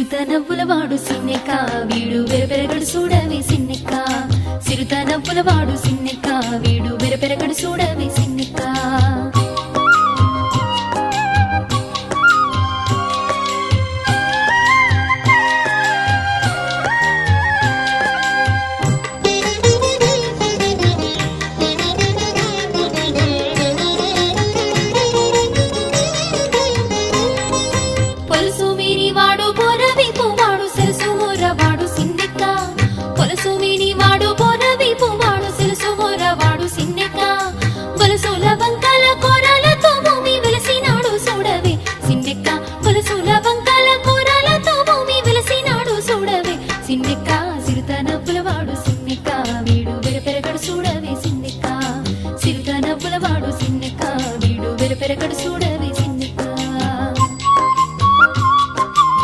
సిరుత నవ్వుల వాడు సిన్నెక్క వీడు వెరపెరగడు చూడవే సిన్నెక్క సిరుత నవ్వుల వాడు సిన్నెక్క వీడు వెరపెరగడు చూడవే సిన్నెక్క పొలుసు మీరి వాడు పొరవిపు